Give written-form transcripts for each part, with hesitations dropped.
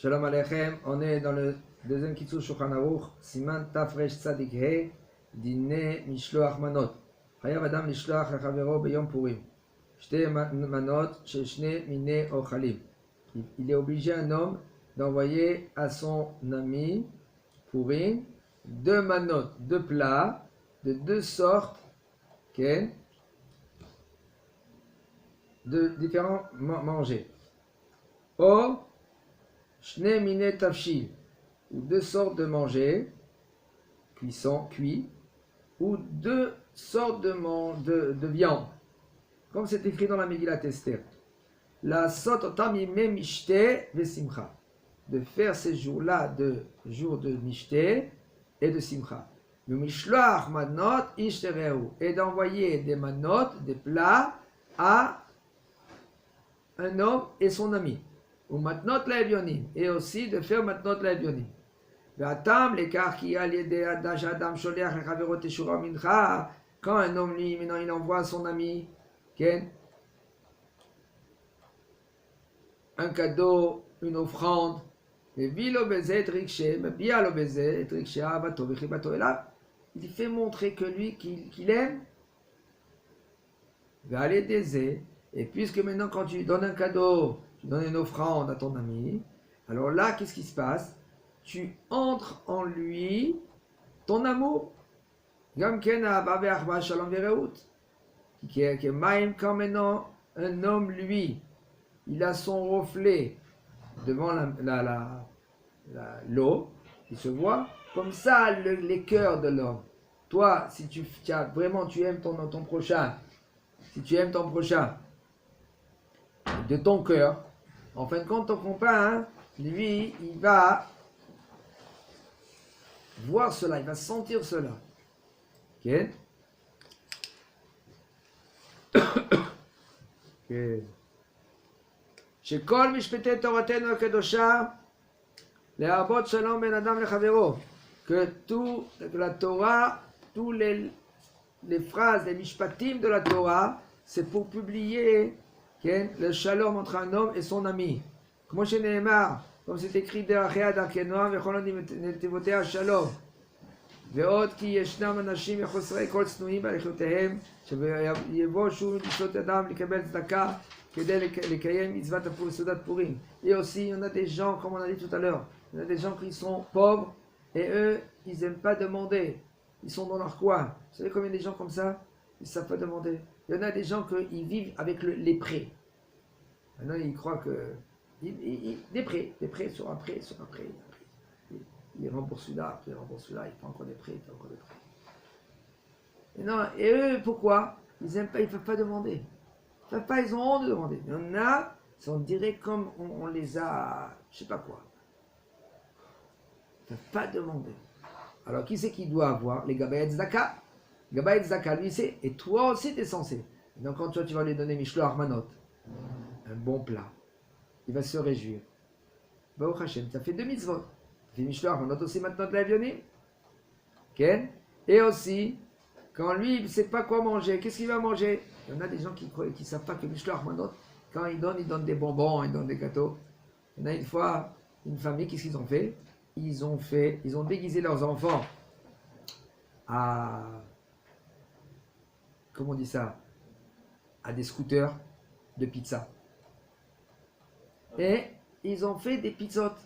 Shalom Aleichem, on est dans le deuxième Kitzur Shulchan Aruch, Siman Tafresh Tzadik He, Dine Mishloach Manot. Chayav Adam Lishloach Lechavero Beyom Purim. Shte Manot Shel Shne Mine Ochalim. Il est obligé, un homme, d'envoyer à son ami Purim deux manot, deux plats, de deux sortes, okay, de différents manger. Or, Shne Mine Tafshil, ou deux sortes de manger, cuits, ou deux sortes de viande, comme c'est écrit dans la Megillat Esther. La sot tamime mishte vesimcha, de faire ces jours-là de jours de mishte et de simcha. Le mishloach manot ishtereu, et d'envoyer des manot, des plats, à un homme et son ami. Ou matnot laevionim, et aussi de faire matnot laevionim. V'atam l'écart qui a l'idée d'Adam Sholiach lechavero teshura mincha, quand un homme lui maintenant il envoie à son ami, okay, un cadeau, une offrande, il fait montrer que lui qu'il aime, et puisque maintenant quand tu donnes un cadeau, tu donnes une offrande à ton ami, alors là qu'est-ce qui se passe? Tu entres en lui ton amour. Quand maintenant un homme lui il a son reflet devant l'eau, il se voit, comme ça les cœurs de l'homme. Toi, si tu aimes ton prochain, si tu aimes ton prochain de ton cœur, en fin de compte, ton copain, lui, il va voir cela, il va sentir cela. Ok? Ok. שכל משפטי תורתנו הקדושה להרבות שלום בין אדם לחברו, que la Torah, tous les phrases, les mishpatim de la Torah, c'est pour publier le shalom entre un homme et son ami. כמו שנאמר, comme c'est écrit דרכיה דרכי נועם וכל נתיבותיה שלום. ועוד כי ישנם אנשים מחוסרי כל צנועים בהליכותיהם, שיבושו לשלוט אדם לקבל צדקה כדי לקיים מצוות סעודת פורים. Et aussi, il y en a des gens, comme on a dit tout à l'heure, il y en a des gens qui sont pauvres, et eux, ils n'aiment pas demander. Ils sont dans leur coin. Vous savez combien de gens comme ça, ils ne savent pas demander. Il y en a des gens qui vivent avec les prêts. Maintenant, ils croient que... des prêts sur un prêt, sur un prêt. Il rembourse celui-là, après il rembourse celui-là, il prend encore des prêts, il fait encore des prêts. Et, non, et eux, pourquoi? Ils n'aiment pas, ils ne peuvent pas demander. Ils ne peuvent pas, ils ont honte de demander. Il y en a, on dirait comme on les a, je ne sais pas quoi. Ils ne peuvent pas demander. Alors qui c'est qui doit avoir? Les Gabayet Zaka. Gabayet Zaka, lui c'est, et toi aussi tu es censé. Donc quand toi tu vas lui donner Mishloach Manot, un bon plat, il va se réjouir. Baruch Hashem, ça fait 2 mitzvot. Mishloach Manot aussi maintenant de la Vionim. Et aussi, quand lui il ne sait pas quoi manger, qu'est-ce qu'il va manger? Il y en a des gens qui ne savent pas que Mishloach Manot, quand ils donnent des bonbons, ils donnent des gâteaux. Il y en a une fois, une famille, qu'est-ce qu'ils ont fait? Ils ont déguisé leurs enfants à, comment on dit ça? À des scooters de pizza. Et ils ont fait des pizzotes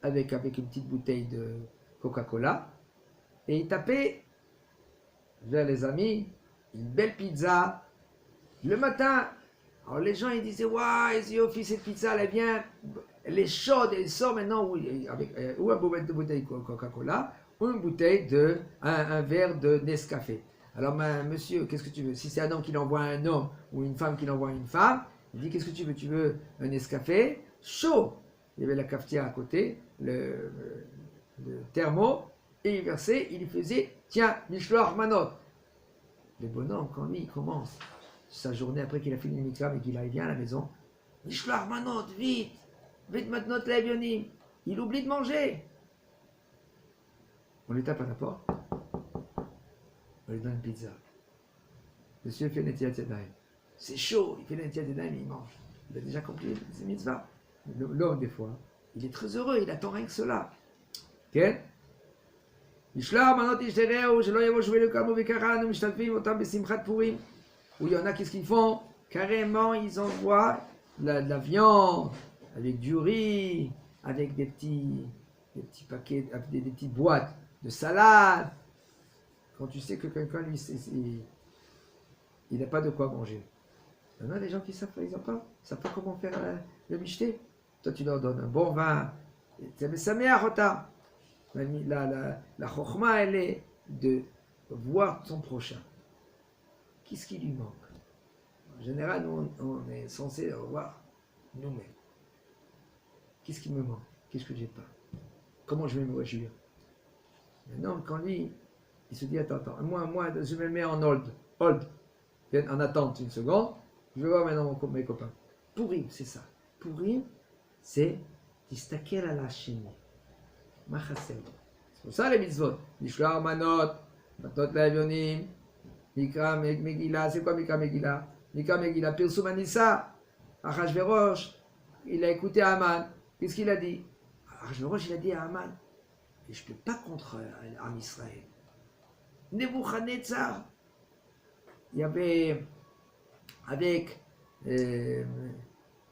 avec une petite bouteille de Coca-Cola. Et ils tapaient vers les amis une belle pizza le matin. Alors les gens ils disaient waouh, cette pizza elle est bien, elle est chaude, elle sort maintenant ou un bouteille de Coca-Cola ou une bouteille un verre de Nescafé. Alors monsieur, qu'est-ce que tu veux? Si c'est un homme qui l'envoie à un homme ou une femme qui l'envoie à une femme, il dit qu'est-ce que tu veux? Tu veux un Nescafé chaud? Il y avait la cafetière à côté, le thermo, et il versait, il lui faisait tiens, Mishloach Manot. Le bonhomme, quand lui il commence sa journée après qu'il a fini le mikvah et qu'il vient à la maison, Mishloach Manot, vite maintenant laevionim. Il oublie de manger. On lui tape à la porte, on lui donne une pizza. Monsieur fait Netilat Yadayim. C'est chaud, il fait Netilat Yadayim et il mange. Il a déjà accompli ses mitzvahs. l'homme des fois, il est très heureux, il attend rien que cela. כן? ישלח מנות איש לרעהו שלא יבושו אלוקינו וקראנו משתתפים אותם בשמחת פורים. Où il y en a, qu'est-ce qu'ils font? Carrément, ils envoient de la viande, avec du riz, avec des petits paquets, des petites boîtes de salade. Quand tu sais que quelqu'un, lui, il n'a pas de quoi manger. Il y en a des gens qui savent, ils savent pas comment faire le michté. Toi, tu leur donnes un bon vin. Ça met à retard. La chokhma, elle est de voir son prochain. Qu'est-ce qui lui manque? En général, nous, on est censé voir nous-mêmes. Qu'est-ce qui me manque? Qu'est-ce que j'ai pas? Comment je vais me réjouir? Maintenant, quand lui, il se dit, attends, moi, je me mets en hold, en attente une seconde, je vais voir maintenant mes copains. Pourim, c'est ça. Pourim, c'est tistakel à la chaîne. C'est pour ça les mitzvot. Mishloach manot, matot le'avyonim, Mikra Megillah. C'est quoi Mikra Megillah? Mikra Megillah, Pirsum Anissa. Achashverosh, il a écouté Haman. Qu'est-ce qu'il a dit? Achashverosh, il a dit à Haman, je ne peux pas contre Am Israël. Nebuchadnezzar, il y avait avec,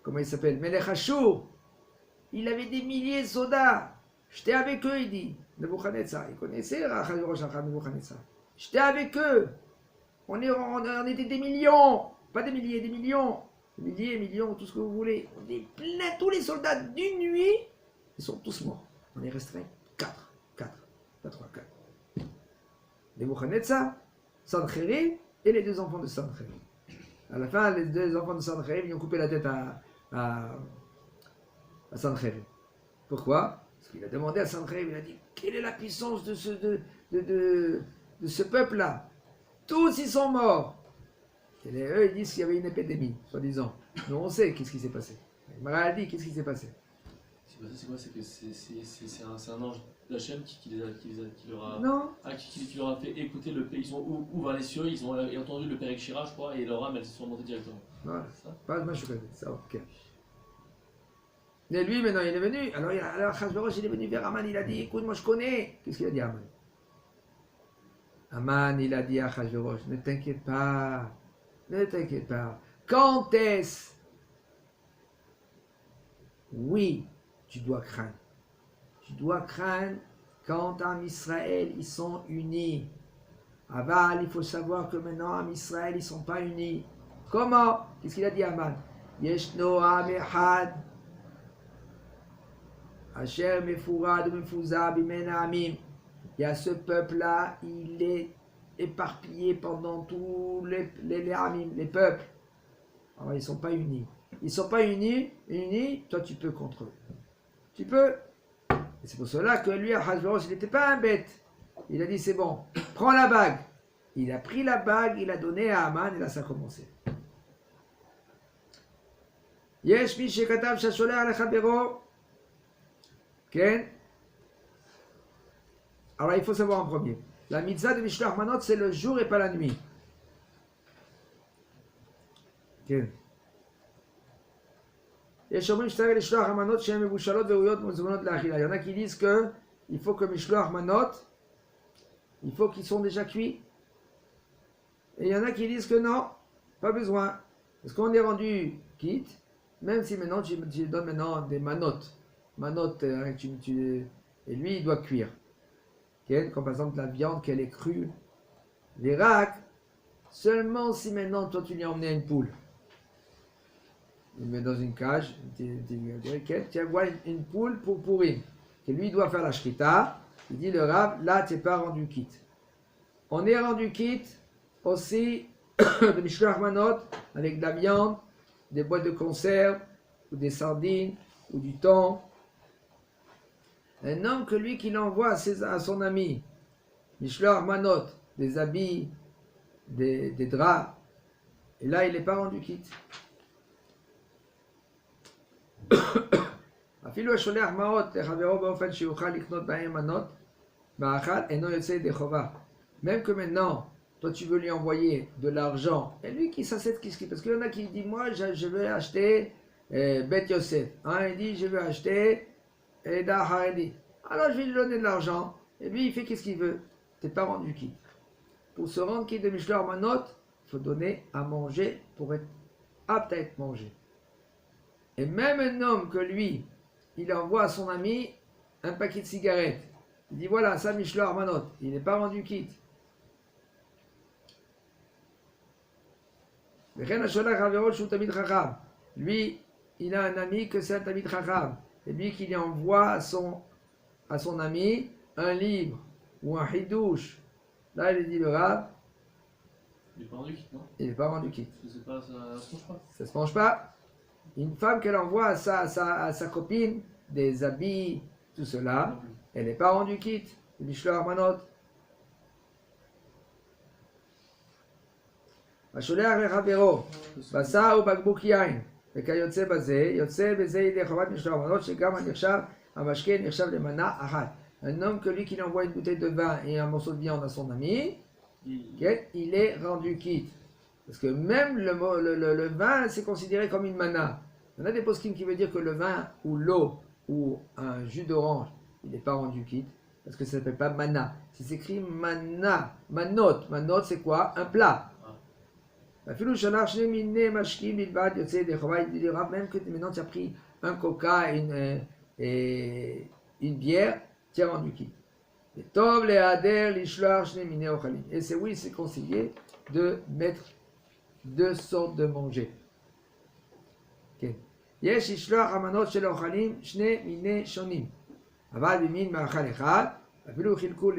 comment il s'appelle? Melech Ashur, il avait des milliers de soldats. J'étais avec eux, il dit. Nebuchadnezzar, il connaissait Achashverosh, Nebuchadnezzar. J'étais avec eux. On était des millions, pas des milliers, des millions. Des milliers, millions, tout ce que vous voulez. On est plein, tous les soldats d'une nuit, ils sont tous morts. On est resté 4, pas 3, 4. Nebuchadnezzar, Sancherib et les deux enfants de Sancherib. À la fin, les deux enfants de Sancherib, ils ont coupé la tête à Sancherib. Pourquoi? Parce qu'il a demandé à Sancherib, il a dit, quelle est la puissance de ce peuple-là? Tous ils sont morts. Et eux ils disent qu'il y avait une épidémie, soi-disant. Nous on sait qu'est-ce qui s'est passé. Mara a dit qu'est-ce qui s'est passé. C'est quoi? C'est que c'est un ange d'Hachem qui leur a, non. Qui leur a fait écouter le pays. Ils sont ouvert les cieux, ils ont entendu le Père Shira, je crois, et leur âme elles se sont montées directement. Voilà. Pas moi je connais ça. Ok. Mais lui maintenant il est venu. Alors Achashverosh il est venu vers Haman, il a dit écoute moi je connais. Qu'est-ce qu'il a dit à Haman? Haman, il a dit à Achashverosh, ne t'inquiète pas. Quand est-ce? Oui, tu dois craindre. Tu dois craindre quand en Israël, ils sont unis. Aval, il faut savoir que maintenant, en Israël, ils ne sont pas unis. Comment? Qu'est-ce qu'il a dit à Haman? Yeshno Am Echad, Asher Mefurad Mefuza Bimena Amim. Il y a ce peuple-là, il est éparpillé pendant tous les amim, les peuples. Alors, ils ne sont pas unis. Ils ne sont pas unis, toi tu peux contre eux. Tu peux. Et c'est pour cela que lui, Achashverosh, il n'était pas un bête. Il a dit c'est bon, prends la bague. Il a pris la bague, il a donné à Haman et là ça a commencé. Yesh mi shekatav shasholeh lechavero. Ken. Alors il faut savoir en premier. La mitzvah de Mishloach Manot, c'est le jour et pas la nuit. Okay. Il y en a qui disent que il faut que Mishloach Manot, il faut qu'ils sont déjà cuits. Et il y en a qui disent que non, pas besoin. Parce qu'on est rendu quitte, même si maintenant tu donnes maintenant des manotes. Manotes, et lui il doit cuire. Comme par exemple la viande qu'elle est crue, les racks, seulement si maintenant toi tu lui as emmené une poule. Il met dans une cage, tiens, voilà une poule pour pourrir. Que lui doit faire la shrita, il dit le Rav, là tu n'es pas rendu quitte. On est rendu quitte aussi de Mishloach Manot avec de la viande, des boîtes de conserve, ou des sardines, ou du thon. Un homme que lui qu'il envoie à son ami, Mishloach Manot, des habits, des draps, et là il n'est pas rendu quitte. אפילו השולח מעות לחברו באופן שיוכל לקנות בהם מנות, מאכל אינו יוצא ידי חובה. Même que maintenant, toi tu veux lui envoyer de l'argent, et lui qui s'assède, parce qu'il y en a qui disent, moi je vais acheter Bet Yosef. Il dit, je veux acheter Eda Haredi. Alors je vais lui donner de l'argent. Et lui, il fait qu'est-ce qu'il veut. T'es pas rendu quitte. Pour se rendre quitte de Mishloach Manot, il faut donner à manger pour être apte à être mangé. Et même un homme que lui, il envoie à son ami un paquet de cigarettes. Il dit voilà, ça Mishloach Manot. Il n'est pas rendu quitte. Lui, il a un ami que c'est un Tamid Chacham. C'est lui qui lui envoie à son ami un livre ou un Hidouche. Là, il dit le Rav. Il n'est pas rendu quitte, non? Il n'est pas rendu quitte. Je sais pas, ça se mange pas. Ça se mange pas. Une femme qu'elle envoie à sa copine des habits, tout cela, elle n'est pas rendue quitte. C'est Mishloach Manot. השולח לחברו, בשר ובקבוק יין, וכיוצא בזה, יוצא בזה ידי חובת משלוח מנות, שגם הנחשב, המשקה נחשב למנה אחת. Un homme que lui qui envoie une bouteille de vin et un morceau de viande à son ami, il est rendu quitte. Parce que même le vin, c'est considéré comme une mana. On a des poskim qui veut dire que le vin ou l'eau ou un jus d'orange, il n'est pas rendu quitte. Parce que ça ne s'appelle pas mana. C'est écrit mana, manot. Manot, c'est quoi? Un plat. Même que maintenant tu as pris un coca et une bière, tu es rendu quitte. Et c'est oui, c'est conseillé de mettre deux sortes de manger. יש לשלוח המנות של האוכלים שני מיני שונים. אבל במין מאכל אחד, אפילו חילקו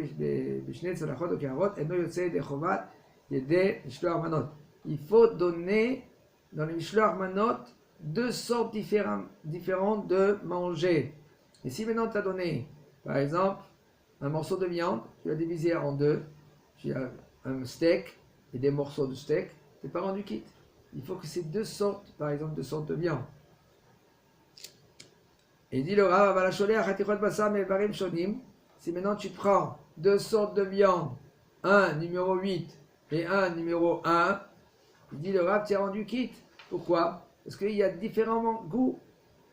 בשני צלחות או קערות, אינו יוצא ידי חובת ידי משלוח מנות. Il faut donner dans les Mishloach Manot deux sortes différentes de manger. Et si maintenant tu as donné, par exemple, un morceau de viande, tu l'as divisé en deux, tu as un steak et des morceaux de steak, tu n'es pas rendu quitte. Il faut que ces deux sortes, par exemple, deux sortes de viande. Et dit le Rav, si maintenant tu prends deux sortes de viande, un numéro 8 et un numéro 1, il dit le Rav, tu es rendu quitte. Pourquoi? Parce qu'il y a différents goûts.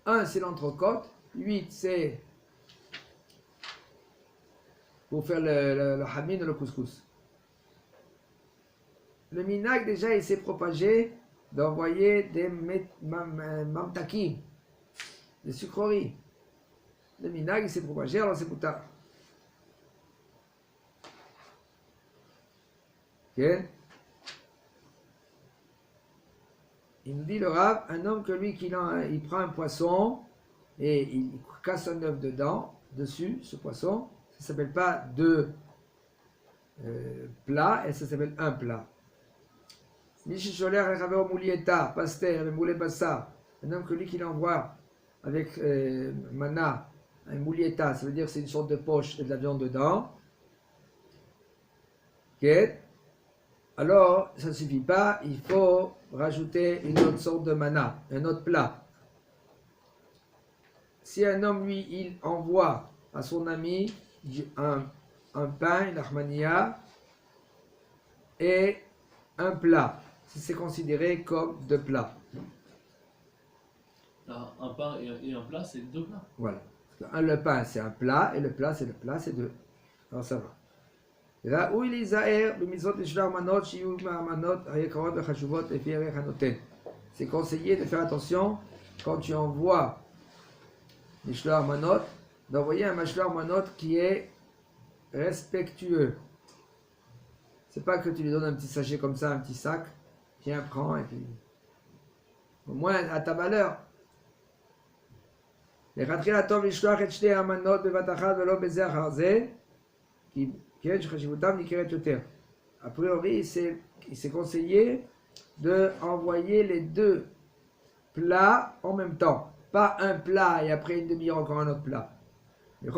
1 c'est l'entrecôte, 8 c'est pour faire le hamin ou le couscous. Le minag déjà il s'est propagé d'envoyer des mamtakim, des sucreries. Le minag il s'est propagé, alors c'est pour tard. Ok? Il nous dit le Rav, un homme que lui, il prend un poisson et il casse un œuf dessus, ce poisson, ça ne s'appelle pas deux plats, et ça s'appelle un plat. Un homme que lui, qui l'envoie avec mana, un moulieta, ça veut dire que c'est une sorte de poche et de la viande dedans. Okay. Alors, ça ne suffit pas, il faut rajouter une autre sorte de mana, un autre plat. Si un homme, lui, il envoie à son ami un pain, une achmania, et un plat, c'est considéré comme deux plats. Un pain et un plat, c'est deux plats. Voilà. Le pain, c'est un plat, et le plat, c'est deux. Alors ça va. ראוי להיזהר במצוות לשלוח מנות שיהיו מהמנות היקרות והחשובות לפי ערך הנותן. C'est conseillé de faire attention quand tu envoies Mishloach Manot, d'envoyer un Mishloach Manot qui est respectueux. C'est pas que tu lui donnes un petit sachet comme ça, un petit sac, tiens, prends, et puis au moins à ta valeur. לכתחילה טוב לשלוח את שתי המנות בבת אחת ולא בזה אחר זה, כי a priori, c'est conseillé d'envoyer les deux plats en même temps. Pas un plat et après une demi-heure encore un autre plat. Même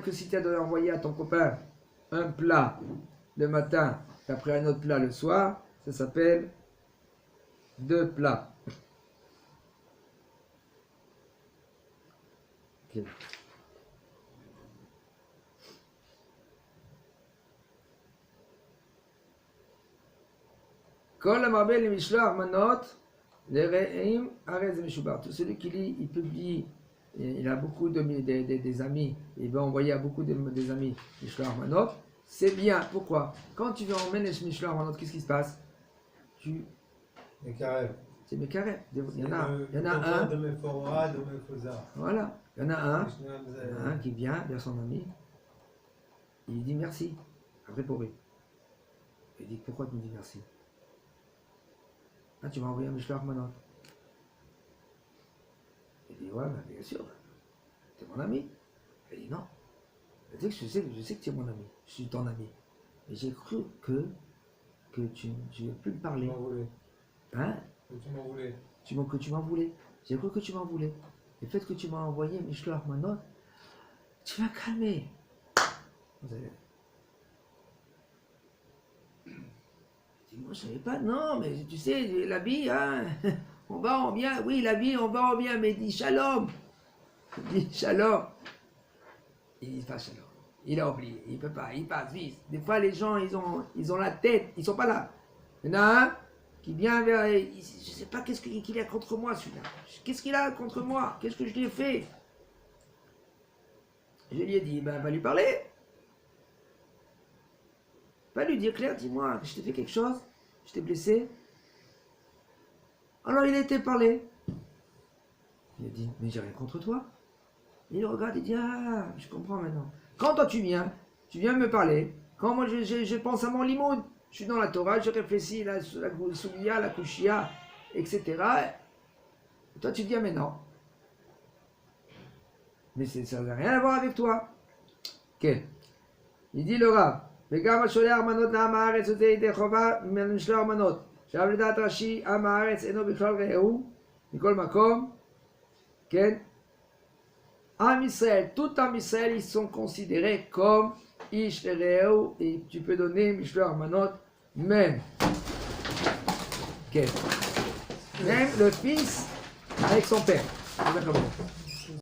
que si tu as envoyé à ton copain un plat le matin et après un autre plat le soir, ça s'appelle deux plats. Okay. Kol amarbel le mishloach manot, le re'im arez meshubar. Tout celui qui lit, il publie, il a beaucoup des amis, il va envoyer à beaucoup des amis mishloach manot. C'est bien. Pourquoi? Quand tu vas emmener les mishloach manot, qu'est-ce qui se passe? Les carrés. C'est mes carrés. Il y en a un. De mes forats, de mes fausards. Voilà. Il y en a un qui vient vers son ami. Il dit merci. Après pour lui. Il dit pourquoi tu me dis merci? Ah, tu m'as envoyé un mishloach manot. Il dit ouais, ben, bien sûr. T'es mon ami. Il dit non. Il dit je sais que tu es mon ami. Je suis ton ami. Et j'ai cru que tu ne veux plus me parler. Tu m'en voulais. Hein? Tu m'en voulais. Que tu m'en voulais. J'ai cru que tu m'en voulais. Le fait que tu m'as envoyé mishloach manot, tu m'as calmé. Vous avez... Je dis, moi je savais pas, non, mais tu sais, l'habit, hein, on va, on vient, oui, l'habit, on va, on vient, mais dis shalom. Il dit shalom. Il dit pas shalom. Il a oublié, il peut pas, il passe vite. Des fois, les gens, ils ont la tête, ils sont pas là. Il y en a un qui vient vers, je sais pas qu'est-ce qu'il a contre moi, celui-là. Qu'est-ce qu'il a contre moi? Qu'est-ce que je lui ai fait? Je lui ai dit, ben, va lui parler. Va lui dire, Claire, dis-moi, je t'ai fait quelque chose? Je t'ai blessé? Alors il a été parlé. Il a dit, mais j'ai rien contre toi. Il regarde, il dit, ah, je comprends maintenant. Quand toi tu viens me parler. Quand moi je pense à mon limoud, je suis dans la Torah, je réfléchis la Soulia, la Kushia, etc. Et toi tu dis, ah, mais non. Mais ça n'a rien à voir avec toi. Ok. Il dit le Rav, וגם השולח מנות לעם הארץ וזה ידי חובה משלוח מנות. עכשיו לדעת רש"י, עם הארץ אינו בכלל רעהו, מכל מקום, כן? Am Israël, tout Am Israël, ils sont considérés comme Ish Reu, et tu peux donner Mishloach Manot, même. Okay. Même le fils avec son père.